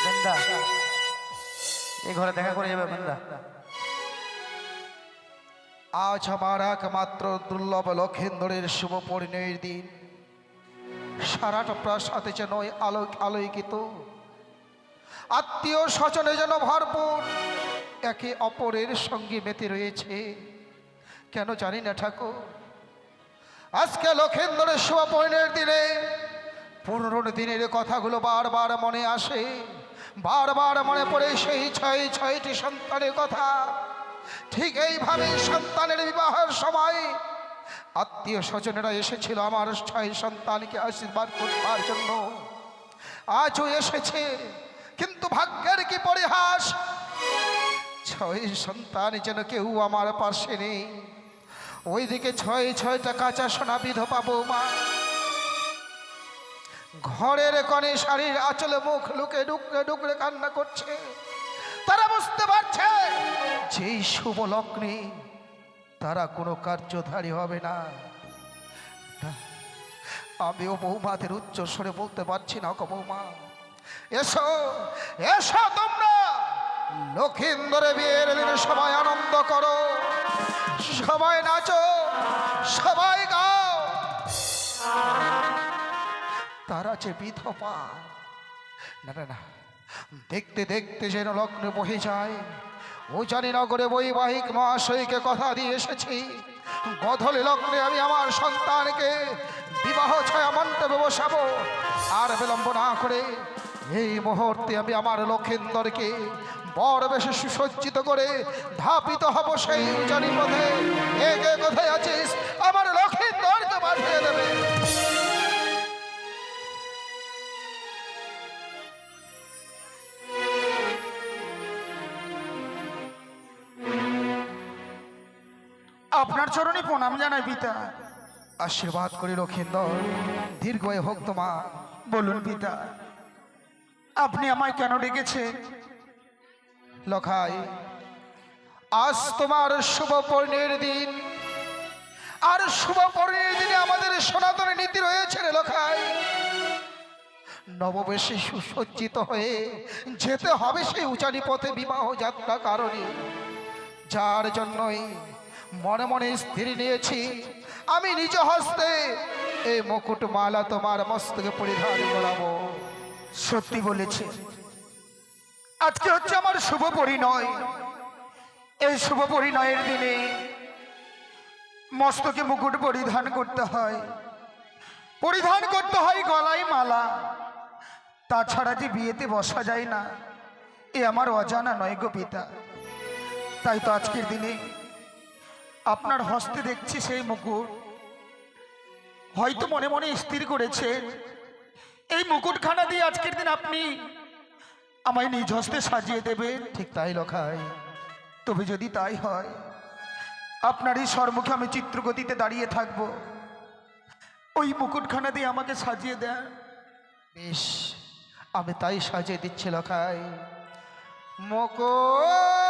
বৃন্দা, এই ঘরে দেখা করে যাবে বৃন্দা। আজ আমার একমাত্র দুর্লভ লক্ষেন্দরের শুভ পরিণয়ের দিন। সারাটা প্রাসাদে যেন আলোকিত, আত্মীয় স্বজনে যেন ভরপুর, একে অপরের সঙ্গে মেতে রয়েছে। কেন জানি না ঠাকুর, আজকে লক্ষেন্দরের শুভ পরিণয়ের দিনে পুরনো দিনের কথাগুলো বারবার মনে আসে। বারবার মনে পড়ে সেই ছয়টি সন্তানের কথা। ঠিক এইভাবে সন্তানের বিবাহের সময় আত্মীয় স্বজনেরা এসেছিল আমার 6 সন্তানকে আশীর্বাদ করবার জন্য। আজও এসেছে, কিন্তু ভাগ্যের কি পরিহাস, 6 সন্তান যেন কেউ আমার পাশে নেই। ওইদিকে 6টা কাঁচা সোনা বিধবা বৌমা ঘরের কোণে শাড়ির আঁচলে মুখ লুকে ডুকরে ডুকরে কান্না করছে। তারা বুঝতে পারছে যেই শুভ লগ্নে তারা কোনো কার্যধারী হবে না। আমিও বৌমাদের উচ্চ স্বরে বলতে পারছি না, গো বৌমা এসো এসো, তোমরা লক্ষিন্দরে বিয়ের দিনে সবাই আনন্দ করো, সবাই নাচো, সবাই গাও। তারা যে বিধবা, না না না, দেখতে দেখতে যেন লগ্ন বহে যায়। ও জানি নগরে বৈবাহিক মহাশয়কে কথা দিয়ে এসেছি, গধূলি লগ্নে আমি আমার সন্তানকে বিবাহ ছায়া মণ্ডপে বসাবো। আর বিলম্ব না করে এই মুহূর্তে আমি আমার লক্ষেন্দরকে বর বেশে সুসজ্জিত করে ধাপিত হব সেই উজানি পথে। একে কোথায় আছিস, আমার লক্ষেন্দরকে পাঠিয়ে দেবে। আপনার চরণে প্রণাম জানাই পিতা। আশীর্বাদ করি লক্ষেন্দর, দীর্ঘায়ু হোক তোমার। বলুন পিতা, আপনি আমায় কেন ডেকেছেন? লখাই, আজ তোমার শুভ পরিণয়ের দিন। আর শুভ পরিণয়ের দিনে আমাদের সনাতনী নীতি রয়েছে রে লখাই। নববেশে সুসজ্জিত হয়ে যেতে হবে সেই উচানি পথে বিবাহ যাত্রা কারণে, যার জন্যই মনে মনে স্থির নিয়েছি আমি নিজ হস্তে এই মুকুটমালা তোমার মস্তকে পরিধান করাবো। সত্যি বলেছে, আজকে হচ্ছে আমার শুভ পরিণয়। এই শুভ পরিণয়ের দিনে মস্তকে মুকুট পরিধান করতে হয়, পরিধান করতে হয় গলায় মালা। তাছাড়া যে বিয়েতে বসা যায় না, এ আমার অজানা নয় গো পিতা। তাই তো আজকের দিনে আপনার হস্তে দেখছি সেই মুকুট। হয়তো মনে মনে স্থির করেছেন এই মুকুটখানা দিয়ে আজকের দিন আপনি আমায় নিজ হস্তে সাজিয়ে দেবেন। ঠিক তাই লখাই। তবে যদি তাই হয়, আপনার এই সম্মুখে আমি চিত্রগতিতে দাঁড়িয়ে থাকব, ওই মুকুটখানা দিয়ে আমাকে সাজিয়ে দেন। বেশ, আমি তাই সাজিয়ে দিচ্ছি লখাই। মুকুট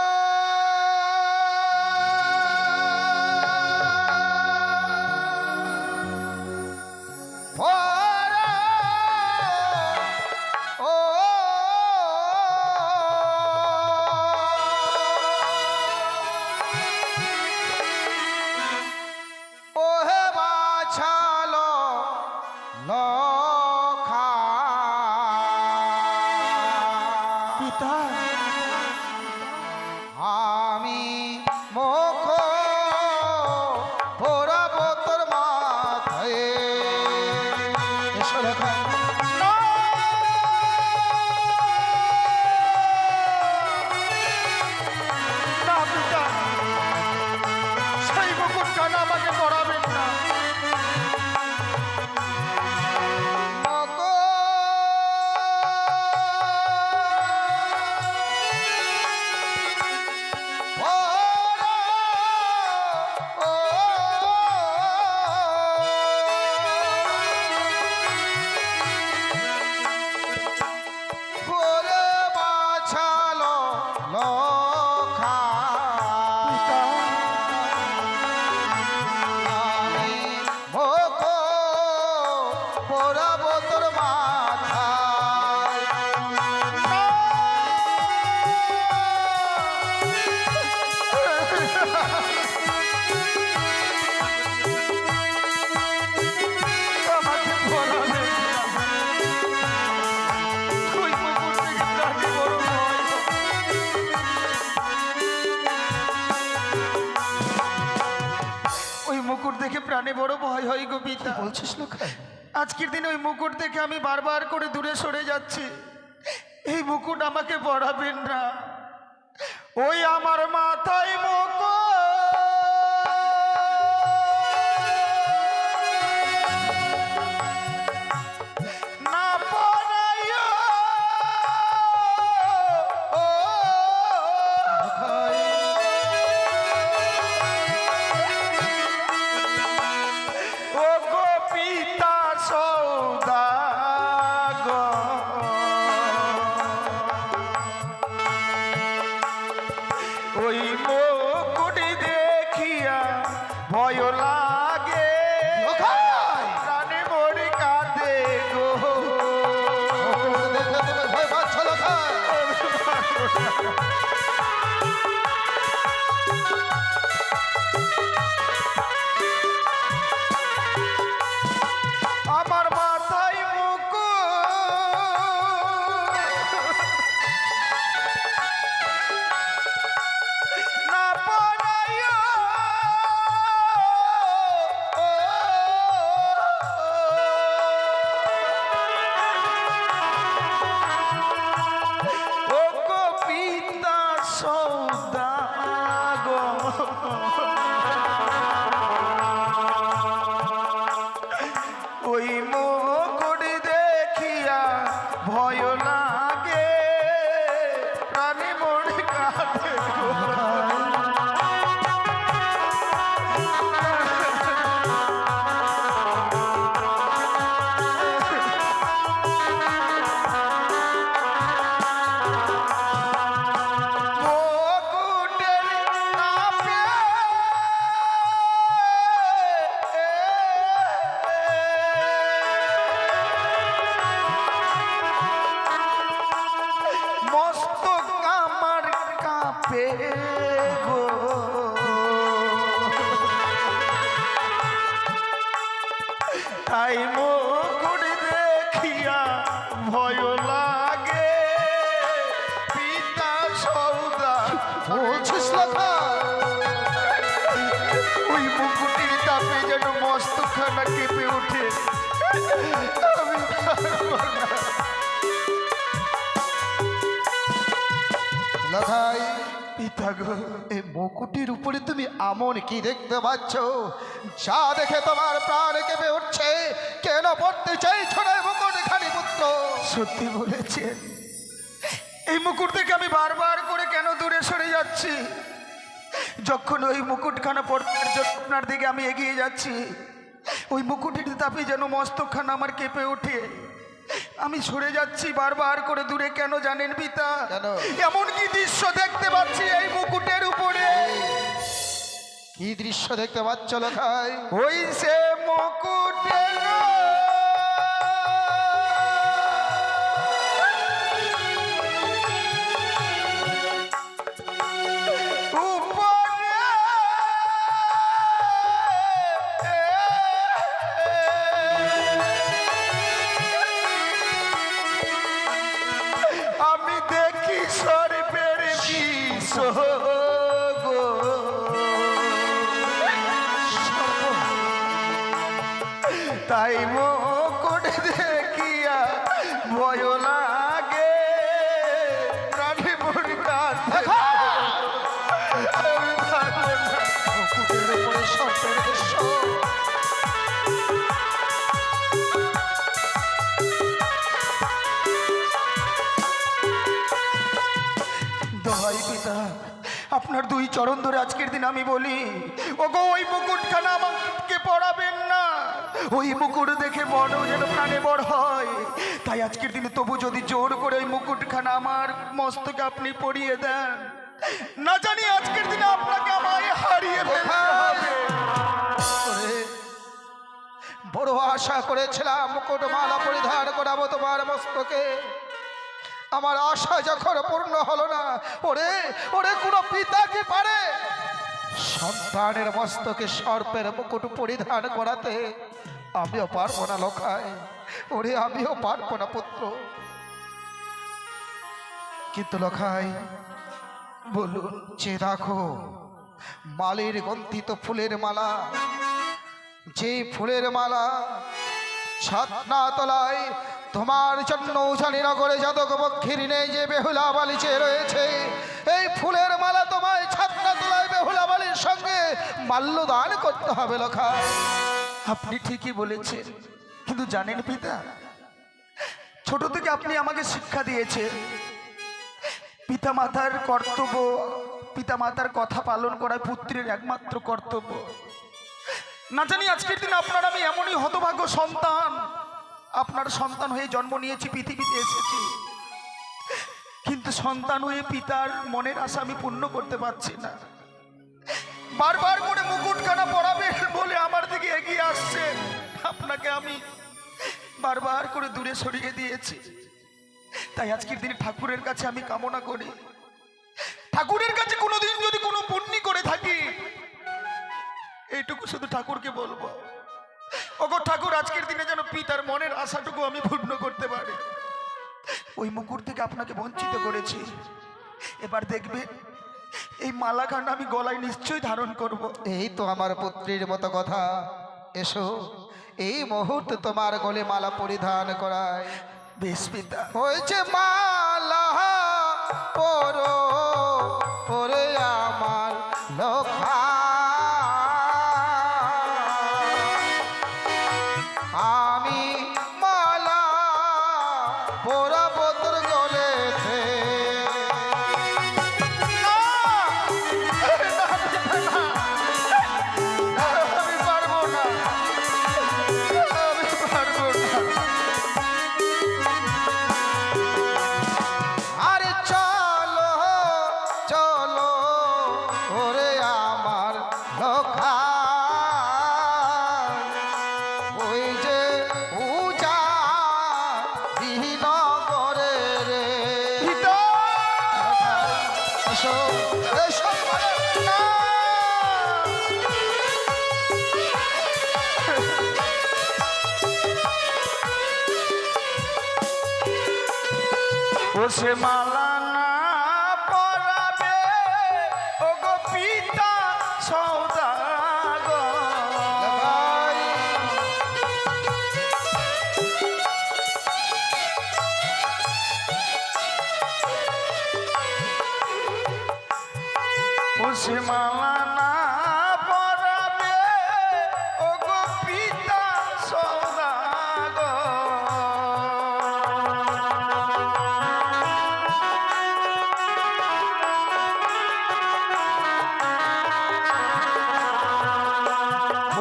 ভয় হয় গো পিতা। বলছিস লখাই? আজকের দিনে ওই মুকুট দেখে আমি বারবার করে দূরে সরে যাচ্ছি। এই মুকুট আমাকে পরাবেন না। ওই আমার মাথায় মুকুট না পরাইয়া ও গো পিতা সৌদাগর, ওই মুকুট দেখিয়া ভয় লাগে, প্রাণে মরে কাঁদে গো। দেখে তুমি ভয় পাচ্ছ লখাই? আমার মাথায় মুকুট না পরাইয়া ও গো পিতা সৌদাগর, ওই মুকুট দেখিয়া ভয় লাগে, প্রাণে মরে কাঁদে গো। মুকুটের তাপে মস্তক আমার কাঁপে গো। তাই মুকুট দেখিয়া ভয় লাগে, পিতা সৌদা। বলছিস লখাই? ওই মুকুটের তাপে যেন মস্তকখানা কেঁপে ওঠে। আমি পারবো না। লখাই, পিতা গো, এই মুকুটির উপরে তুমি আমন কি দেখতে পাচ্ছ? যা দেখে তোমার প্রাণ কেঁপে উঠছে। কেন পড়তে চাইছ না এই মুকুট খানি পুত্র? সত্যি বলেছেন। এই মুকুট থেকে আমি বারবার করে কেন দূরে সরে যাচ্ছি? যখন ওই মুকুটখানা পড়ার জন্য আপনার দিকে আমি এগিয়ে যাচ্ছি, ওই মুকুটের তাপে যেন মস্তকখানা আমার কেঁপে ওঠে। আমি সরে যাচ্ছি বারবার করে দূরে। কেন জানেন পিতা? কেন? এমন কি দৃশ্য দেখতে পাচ্ছি এই মুকুটের উপরে? কি দৃশ্য দেখতে পাচ্ছ লখাই? ওই সে মুকুটের উপরে আমি দেখি সর্বের বিষ গো। তাই মুকুট দেখিয়া ভয় লাগে, প্রাণে মরে কাঁদে। আমি পারবো না। মুকুটের উপরে সর্পের দৃশ্য। দোহাই পিতা, আপনার দুই চরণ ধরে আজকের দিন আমি বলি, ওগো ওই মুকুটখানা আমাকে পরাবেন না। ওই মুকুট দেখে বড় যেন প্রাণে বড় হয়। তাই আজকের দিনে তবু যদি জোর করে ওই মুকুটখানা আমার মস্তকে আপনি পরিয়ে দেন, না জানি আজকের দিনে আপনাকে আমায় হারিয়ে ফেলতে হবে। ওরে, বড় আশা করেছিলাম মুকুট মালা পরিধান করাবো তোমার মস্তকে। আমার আশা যখন পূর্ণ হলো না, ওরে ওরে কোনো পিতা কি পারে সন্তানের মস্তকে সর্পের মুকুট পরিধান করাতে? আমিও পারবো না লখাই, ওরে আমিও পারবো না পুত্র। কিন্তু লখাই, বলুন। যে দেখো মালির গন্ধিত ফুলের মালা যে ফুলের মালা ছাতনা তলায় তোমার জন্য উজানিনগরে যাদব পক্ষের নেই যে বেহুলা বালিচে রয়েছে, এই ফুলের মালা তোমায় ছাতনা তলায় বেহুলা বালির সঙ্গে মাল্যদান করতে হবে লখাই। আপনি ঠিকই বলেছেন, কিন্তু জানেন পিতা, ছোট থেকে আপনি আমাকে শিক্ষা দিয়েছেন পিতামাতার কর্তব্য, পিতামাতার কথা পালন করা পুত্রের একমাত্র কর্তব্য। না জানি আজকের দিন আপনার আমি এমনই হতভাগ্য সন্তান, আপনার সন্তান হয়ে জন্ম নিয়েছি, পৃথিবীতে এসেছি, কিন্তু সন্তান হয়ে পিতার মনের আশা আমি পূর্ণ করতে পারছি না। বারবার করে মুকুটখানা পরাবেন বলে আমার দিকে এগিয়ে আসছে, আপনাকে আমি বারবার করে দূরে সরিয়ে দিয়েছি। তাই আজকের দিনে ঠাকুরের কাছে আমি কামনা করি, ঠাকুরের কাছে কোনোদিন যদি কোনো পুণ্য করে থাকি, এইটুকু শুধু ঠাকুরকে বলবো, ওগো ঠাকুর, আজকের দিনে যেন পিতার মনের আশাটুকু আমি পূর্ণ করতে পারি। ওই মুকুট থেকে আপনাকে বঞ্চিত করেছি, এবার দেখবেন এই মালাখানা আমি গলায় নিশ্চয়ই ধারণ করব। এই তো আমার পুত্রীর মতো কথা। এসো, এই মুহূর্তে তোমার গলে মালা পরিধান করায়। বেশ পিতা। হয়েছে মালা পরো পরে আমার লখা, আমি মালা পরাবো তোর গলেতে। আমি পারবো না, আমি পারবো না। আরে চলো চলো ওরে আমার লখা, ওই যে উজা বিহীনগরে রে। পিতা! এসো এসো না। ও সে মালা না পরাবে ওগো পিতা সওদাগর, লখাই, ও সে মালা না পরাবে ওগো পিতা সওদাগর।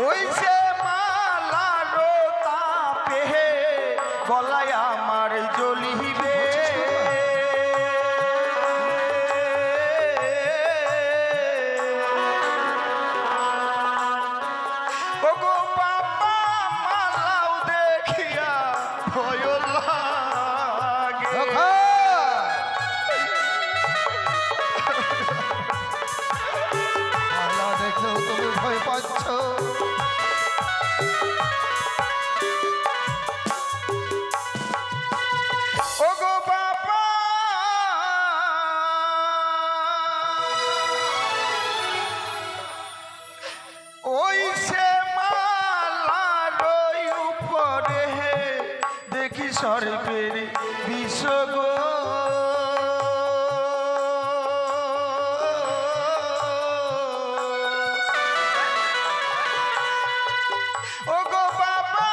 ওই যে মালার তাপে গলায় আমার জ্বলিবে, ওগো বাবা মালাও দেখিয়া ভয় লাগে। লখাই, মালা দেখেও তুমি ভয় পাচ্ছ। ওগো বাবা ওই সে মালার উপরে দেখি সর্বের বিষ গো, ওগো বাবা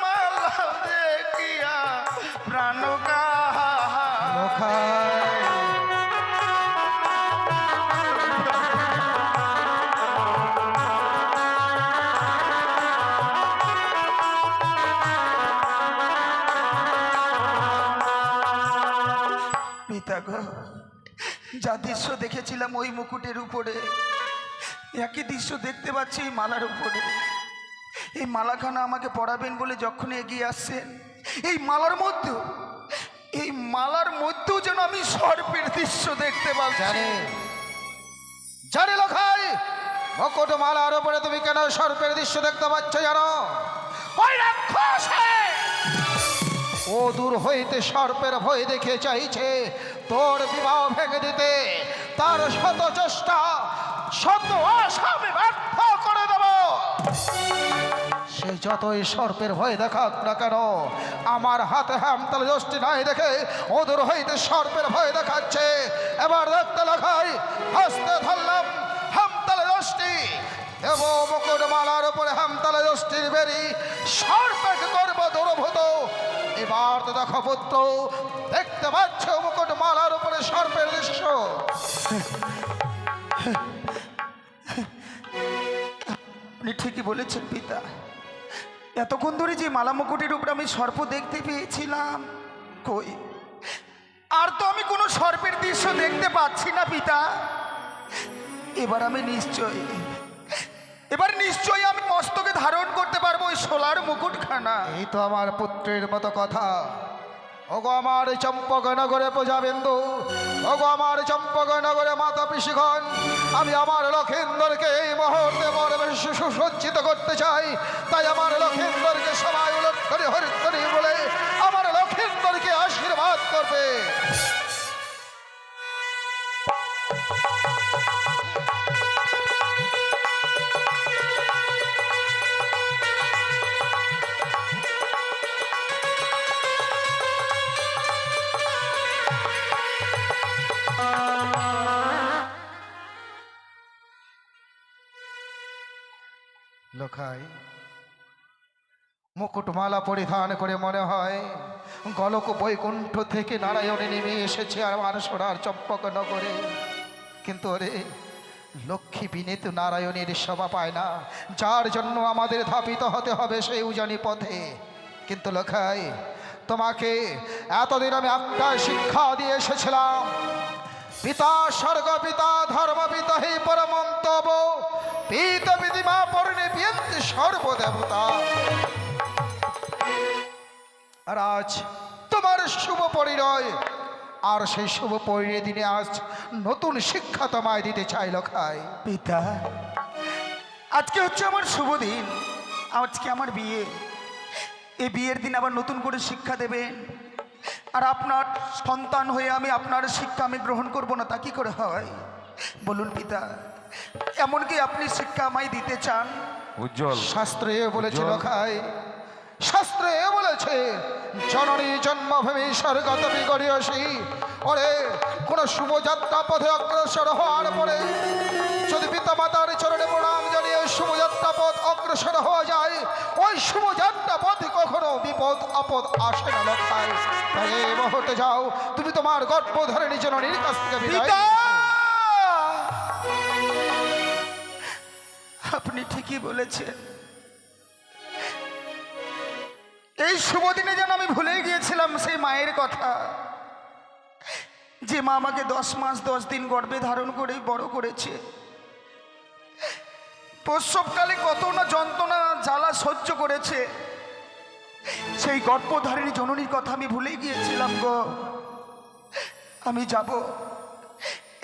মালা দেখিয়া প্রাণ কাহায়। লখাই, পিতা গো, যা দৃশ্য দেখেছিলাম ওই মুকুটের উপরে, একই দৃশ্য দেখতে পাচ্ছি এই মালার উপরে। এই মালাখানা আমাকে পরাবেন বলে যখন এগিয়ে আসছেন, এই মালার মধ্যেও যেন আমি সর্পের দৃশ্য দেখতে পাচ্ছি। জানি জানি লখাই, মুকুট মালার উপরে তুমি কেন সর্পের দৃশ্য দেখতে পাচ্ছ জানো? ওই রাক্ষসে ও দূর হইতে সর্পের ভয় দেখে চাইছে তোর বিবাহ ভেঙে দিতে, তার শত চেষ্টা শত আশা আমি ব্যর্থ করে দেব। সে যতই সর্পের ভয় দেখাক না কেন, আমার হাতে হামতালে দোষটি নাই দেখে ওদের হইতে সর্পের ভয় দেখাচ্ছে। এবার দেখতে লাগাই হাসতে ধরলাম হামতালে দোষটি দেব মুকুটমালার উপরে হামতালে দোষটির বেরি সর্পকে করবো দুর্ভূত। এবার তো দেখো পুত্র, দেখতে পাচ্ছ মুকুটমালার উপরে সর্পের দৃশ্য। আপনি ঠিকই বলেছেন পিতা, এতক্ষণ ধরে যে মালা মুকুটের উপরে আমি সর্প দেখতে পেয়েছিলাম, কই আর তো আমি কোনো সর্পের দৃশ্য দেখতে পাচ্ছি না পিতা। এবার নিশ্চয়ই আমি মস্তকে ধারণ করতে পারবো ওই সোলার মুকুটখানা। এই তো আমার পুত্রের মতো কথা। ওগো আমার চম্পকনগরে প্রজাবিন্দু, ওগো আমার চম্পকনগরে মাতা পিসিগণ, আমি আমার লক্ষেন্দরকে এই মুহূর্তে পরবেশে সুসজ্জিত করতে চাই। তাই আমার লক্ষেন্দরকে সবাই উলট্টরি হরিত্তরি বলে আমার লক্ষেন্দরকে আশীর্বাদ করবে। লোকাই মুকুটমালা পরিধান করে মনে হয় গলক বৈকুণ্ঠ থেকে নারায়ণে নেমে এসেছে আর মানুষরার চম্পকনগরে। কিন্তু ওরে লক্ষ্মী বিনীত নারায়ণের শোভা পায় না, যার জন্য আমাদের ধাপিত হতে হবে সেই উজানি পথে। কিন্তু লোকাই, তোমাকে এতদিন আমি একটা শিক্ষা দিয়ে এসেছিলাম, পিতা স্বর্গ পিতা ধর্ম পিতা হি পরমন্তব পিত বিধিমা পরিণে পিয়ন্তি সর্বদেবতা। আর আজ তোমার শুভ পরিণয়, আর সেই শুভ পরিণয় দিনে আজ নতুন শিক্ষা তোমায় দিতে চাই লোকাই। পিতা, আজকে হচ্ছে আমার শুভ দিন, আজকে আমার বিয়ে। এই বিয়ের দিন আবার নতুন করে শিক্ষা দেবেন, আর আপনার সন্তান হয়ে আমি আপনার শিক্ষা আমি গ্রহণ করব না, তা কি করে হয় বলুন পিতা? এমনকি আপনি শিক্ষা আমায় দিতে চান? উজ্জ্বল শাস্ত্রে বলেছে লোকাই, শাস্ত্রে বলেছে জননী জন্মভূমি স্বর্গত বিগড়িয়সী। ওরে কোন শুভযাত্রা পথে অগ্রসর হওয়ার পরে যদি পিতা মাতার চরণে প্রণাম জানিয়ে শুভযাত্রা পথ অগ্রসর হওয়া যায়, ওই শুভযাত্রা পথে কখনো বিপদ আপদ আসে না লোকাই। তাই এই মুহূর্তে যাও, তুমি তোমার গর্ভধারিণী জননীর কাছ থেকে বিদায়। আপনি ঠিকই বলেছেন, এই শুভ দিনে যেন আমি ভুলে গিয়েছিলাম সেই মায়ের কথা, যে মা আমাকে 10 মাস 10 দিন গর্ভে ধারণ করে বড় করেছে। প্রসবকালে কত না যন্ত্রণা জ্বালা সহ্য করেছে, সেই গর্ভধারিণী জননীর কথা আমি ভুলে গিয়েছিলাম গো। আমি যাব,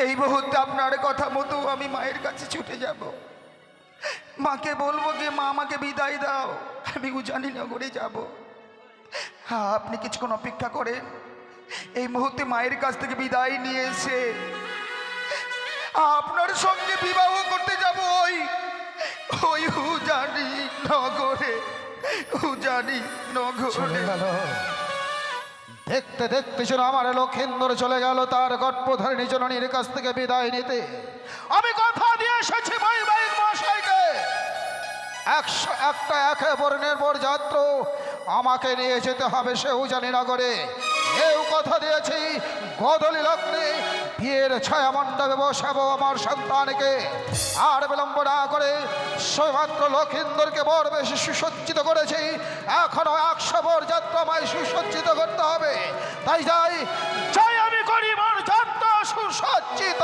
এই মুহূর্তে আপনার কথা মতো আমি মায়ের কাছে ছুটে যাব। মাকে বলবো যে মা আমাকে বিদায় দাও, আমি উজানি নগরে যাব। হ্যাঁ, আপনি কিছুক্ষণ অপেক্ষা করেন, এই মুহূর্তে মায়ের কাছ থেকে বিদায় নিয়ে এসে আপনার সঙ্গে বিবাহ করতে যাব ওই ওই উজানি নগরে। উজানি নগরে দেখতে দেখতে যেন আমার লক্ষেন্দর চলে গেল তার গর্ভধারিণী জননীর কাছ থেকে বিদায় নিতে। আমি কথা দিয়ে এসেছি ভাই ভাই মশাইকে, 101টা একে বর্ণের বরযাত্র আমাকে নিয়ে যেতে হবে সে উজানি নগরে। এও কথা দিয়েছি গদলি লগ্নে বিয়ের ছায়া মণ্ডপে বসাবো আমার সন্তানকে। আর বিলম্ব না করে সবেমাত্র লক্ষেন্দরকে বর বেশি সুসজ্জিত করেছি, এখনো 100 বরযাত্রা আমায় সুসজ্জিত করতে হবে। তাই যাই আমি করি বরযাত্রা সুসজ্জিত।